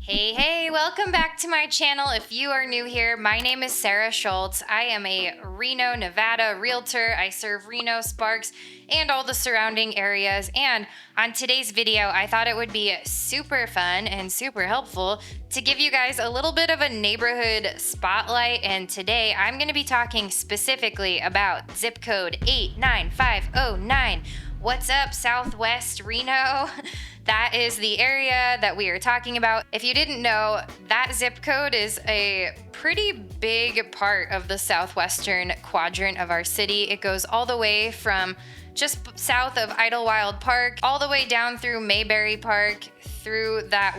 Hey, welcome back to my channel. If you are new here, my name is Sarah Schultz. I am a Reno, Nevada realtor. I serve Reno, Sparks, and all the surrounding areas. And on today's video, I thought it would be super fun and super helpful to give you guys a little bit of a neighborhood spotlight. And today I'm going to be talking specifically about zip code 89509. What's up, Southwest Reno? That is the area that we are talking about. If you didn't know, that zip code is a pretty big part of the southwestern quadrant of our city. It goes all the way from just south of Idlewild Park, all the way down through Mayberry Park, through that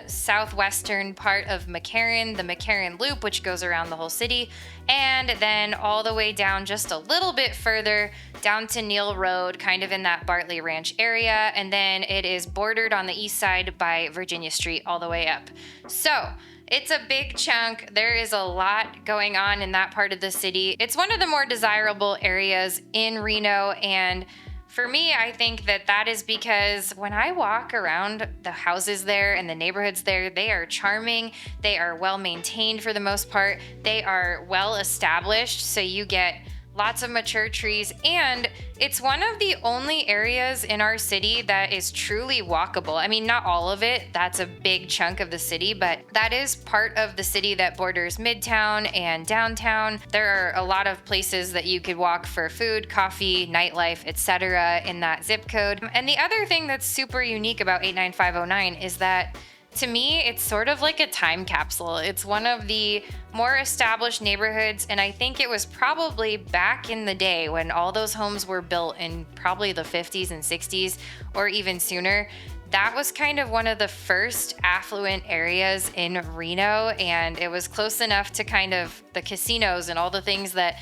southwestern part of McCarran, the McCarran Loop, which goes around the whole city, and then all the way down just a little bit further down to Neal Road, kind of in that Bartley Ranch area, and then it is bordered on the east side by Virginia Street all the way up. So it's a big chunk. There is a lot going on in that part of the city. It's one of the more desirable areas in Reno, and for me, I think that is because when I walk around the houses there and the neighborhoods there, they are charming. They are well maintained for the most part. They are well established, so you get lots of mature trees, and it's one of the only areas in our city that is truly walkable. I mean, not all of it, that's a big chunk of the city, but that is part of the city that borders Midtown and downtown. There are a lot of places that you could walk for food, coffee, nightlife, etc. in that zip code. And the other thing that's super unique about 89509 is that to me, it's sort of like a time capsule. It's one of the more established neighborhoods, and I think it was probably back in the day when all those homes were built in probably the 50s and 60s or even sooner. That was kind of one of the first affluent areas in Reno, and it was close enough to kind of the casinos and all the things that,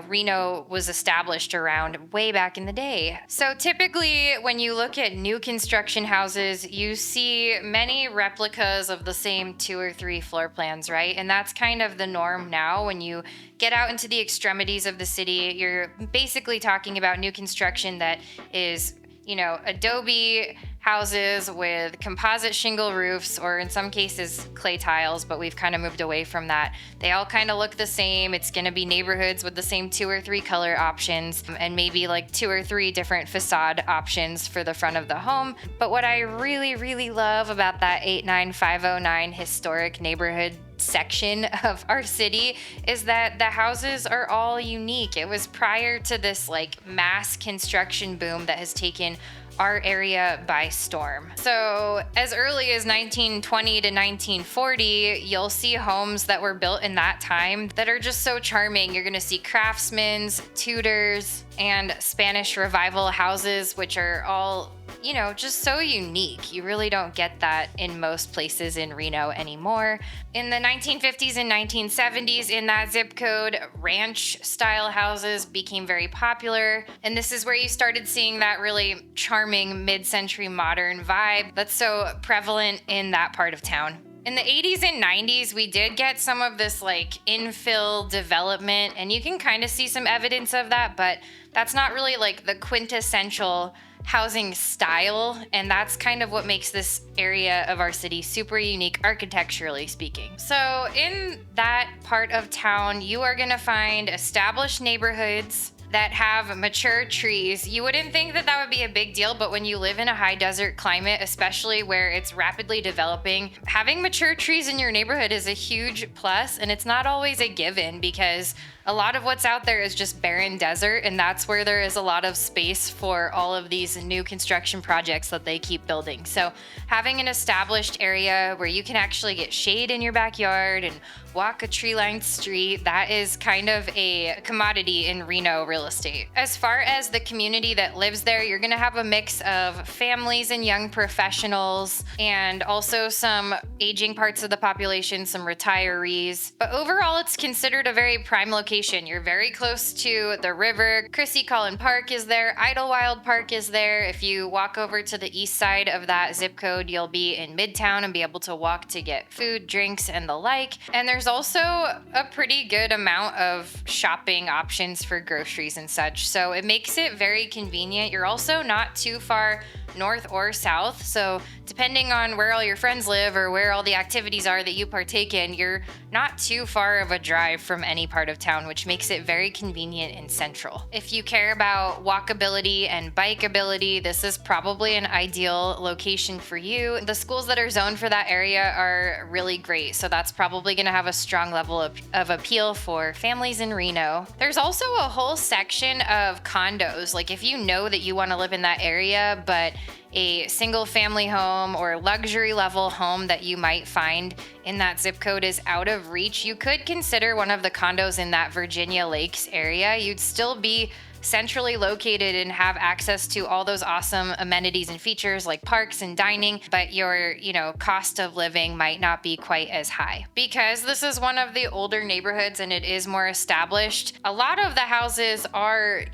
Reno was established around way back in the day. So typically when you look at new construction houses, you see many replicas of the same 2 or 3 floor plans, right? And that's kind of the norm now. When you get out into the extremities of the city, you're basically talking about new construction that is adobe houses with composite shingle roofs, or in some cases clay tiles, but we've kind of moved away from that. They all kind of look the same. It's going to be neighborhoods with the same 2 or 3 color options and maybe like 2 or 3 different facade options for the front of the home. But what I really love about that 89509 historic neighborhood section of our city is that the houses are all unique. It was prior to this mass construction boom that has taken our area by storm. So as early as 1920 to 1940, you'll see homes that were built in that time that are just so charming. You're gonna see craftsmen's, Tudors, and Spanish Revival houses, which are all just so unique. You really don't get that in most places in Reno anymore. In the 1950s and 1970s, in that zip code, ranch style houses became very popular. And this is where you started seeing that really charming mid-century modern vibe that's so prevalent in that part of town. In the 80s and 90s, we did get some of this infill development, and you can kind of see some evidence of that, but that's not really the quintessential housing style, and that's kind of what makes this area of our city super unique architecturally speaking. So in that part of town, you are going to find established neighborhoods that have mature trees. You wouldn't think that would be a big deal, but when you live in a high desert climate, especially where it's rapidly developing, having mature trees in your neighborhood is a huge plus, and it's not always a given because a lot of what's out there is just barren desert, and that's where there is a lot of space for all of these new construction projects that they keep building. So having an established area where you can actually get shade in your backyard and walk a tree-lined street, that is kind of a commodity in Reno real estate. As far as the community that lives there, you're gonna have a mix of families and young professionals, and also some aging parts of the population, some retirees. But overall, it's considered a very prime location. You're very close to the river. Chrissy Collin Park is there. Idlewild Park is there. If you walk over to the east side of that zip code, you'll be in Midtown and be able to walk to get food, drinks, and the like. And there's also a pretty good amount of shopping options for groceries and such. So it makes it very convenient. You're also not too far north or south. So depending on where all your friends live or where all the activities are that you partake in, you're not too far of a drive from any part of town, which makes it very convenient and central. If you care about walkability and bikeability, this is probably an ideal location for you. The schools that are zoned for that area are really great, so that's probably going to have a strong level of appeal for families in Reno. There's also a whole section of condos. Like if you know that you want to live in that area, but a single family home or luxury level home that you might find in that zip code is out of reach, you could consider one of the condos in that Virginia Lakes area. You'd still be centrally located and have access to all those awesome amenities and features like parks and dining, but your, cost of living might not be quite as high. Because this is one of the older neighborhoods and it is more established, a lot of the houses are,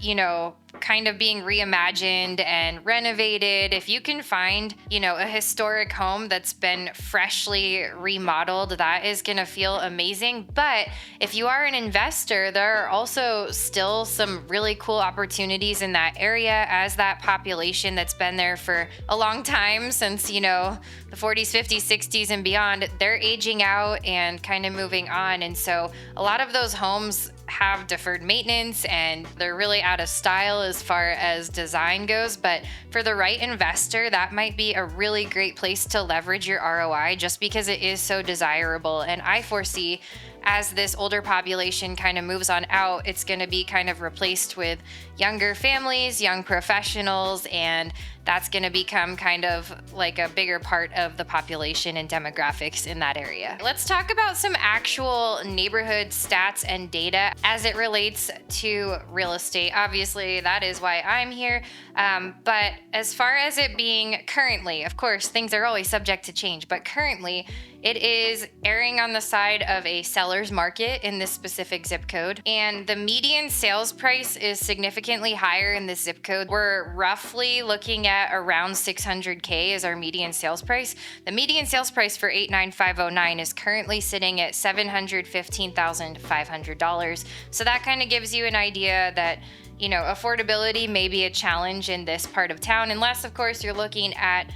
kind of being reimagined and renovated. If you can find, a historic home that's been freshly remodeled, that is going to feel amazing. But if you are an investor, there are also still some really cool opportunities in that area as that population that's been there for a long time since, the 40s, 50s, 60s and beyond, they're aging out and kind of moving on. And so a lot of those homes have deferred maintenance and they're really out of style as far as design goes. But for the right investor, that might be a really great place to leverage your ROI just because it is so desirable. And I foresee as this older population kind of moves on out, it's going to be kind of replaced with younger families, young professionals, and that's going to become kind of like a bigger part of the population and demographics in that area. Let's talk about some actual neighborhood stats and data as it relates to real estate. Obviously, that is why I'm here. But as far as it being currently, of course, things are always subject to change, but currently it is erring on the side of a seller's market in this specific zip code. And the median sales price is significantly higher in this zip code. We're roughly looking at around $600K as our median sales price. The median sales price for 89509 is currently sitting at $715,500. So that kind of gives you an idea that affordability may be a challenge in this part of town, unless of course you're looking at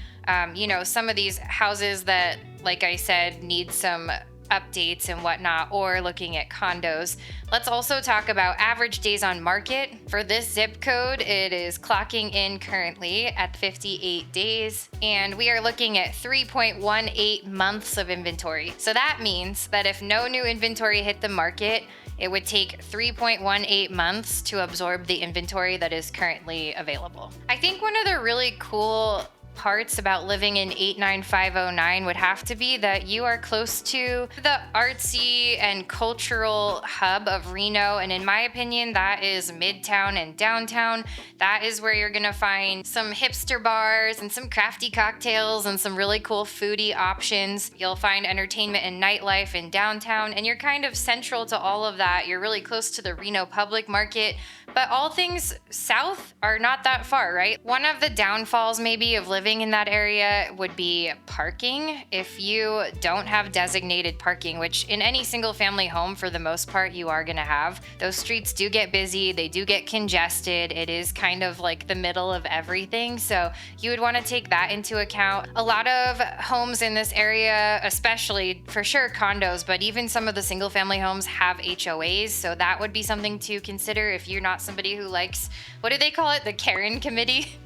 some of these houses that, like I said, need some updates and whatnot, or looking at condos. Let's also talk about average days on market. For this zip code, it is clocking in currently at 58 days, and we are looking at 3.18 months of inventory. So that means that if no new inventory hit the market, it would take 3.18 months to absorb the inventory that is currently available. I think one of the really cool parts about living in 89509 would have to be that you are close to the artsy and cultural hub of Reno. And in my opinion, that is Midtown and downtown. That is where you're gonna find some hipster bars and some crafty cocktails and some really cool foodie options. You'll find entertainment and nightlife in downtown, and you're kind of central to all of that. You're really close to the Reno public market, but all things south are not that far, right? One of the downfalls maybe of living in that area would be parking. If you don't have designated parking, which in any single family home for the most part you are gonna have, those streets do get busy, they do get congested. It is kind of like the middle of everything. So you would wanna take that into account. A lot of homes in this area, especially for sure condos, but even some of the single family homes have HOAs. So that would be something to consider if you're not somebody who likes, what do they call it? The Karen committee.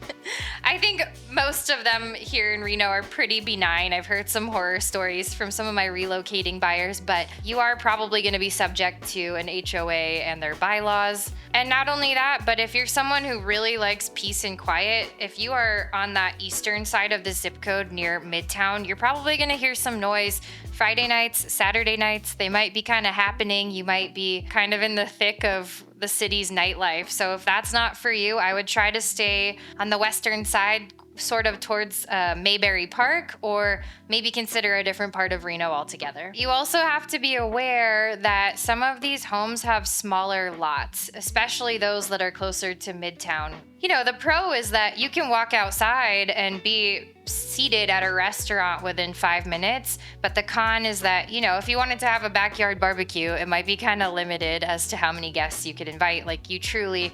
I think most of them here in Reno are pretty benign. I've heard some horror stories from some of my relocating buyers, but you are probably going to be subject to an HOA and their bylaws. And not only that, but if you're someone who really likes peace and quiet, if you are on that eastern side of the zip code near Midtown, you're probably going to hear some noise. Friday nights, Saturday nights, they might be kind of happening. You might be kind of in the thick of the city's nightlife. So if that's not for you, I would try to stay on the western side, sort of towards Mayberry Park, or maybe consider a different part of Reno altogether. You also have to be aware that some of these homes have smaller lots, especially those that are closer to Midtown. The pro is that you can walk outside and be seated at a restaurant within 5 minutes, but the con is that, if you wanted to have a backyard barbecue, it might be kind of limited as to how many guests you could invite. Like, you truly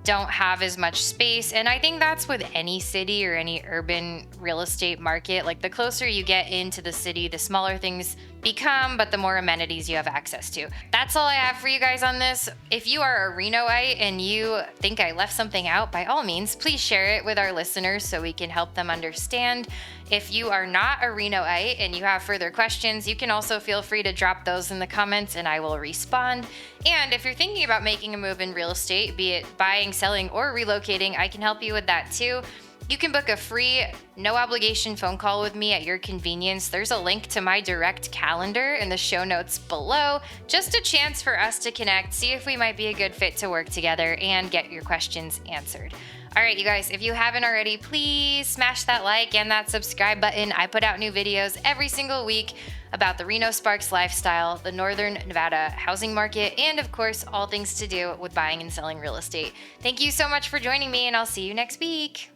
don't have as much space. And I think that's with any city or any urban real estate market. Like the closer you get into the city, the smaller things become, but the more amenities you have access to. That's all I have for you guys on this. If you are a Renoite and you think I left something out, by all means, please share it with our listeners so we can help them understand. If you are not a Renoite and you have further questions, you can also feel free to drop those in the comments and I will respond. And if you're thinking about making a move in real estate, be it buying, selling, or relocating, I can help you with that too. You can book a free, no obligation phone call with me at your convenience. There's a link to my direct calendar in the show notes below. Just a chance for us to connect, see if we might be a good fit to work together, and get your questions answered. All right, you guys, if you haven't already, please smash that like and that subscribe button. I put out new videos every single week about the Reno Sparks lifestyle, the Northern Nevada housing market, and of course, all things to do with buying and selling real estate. Thank you so much for joining me, and I'll see you next week.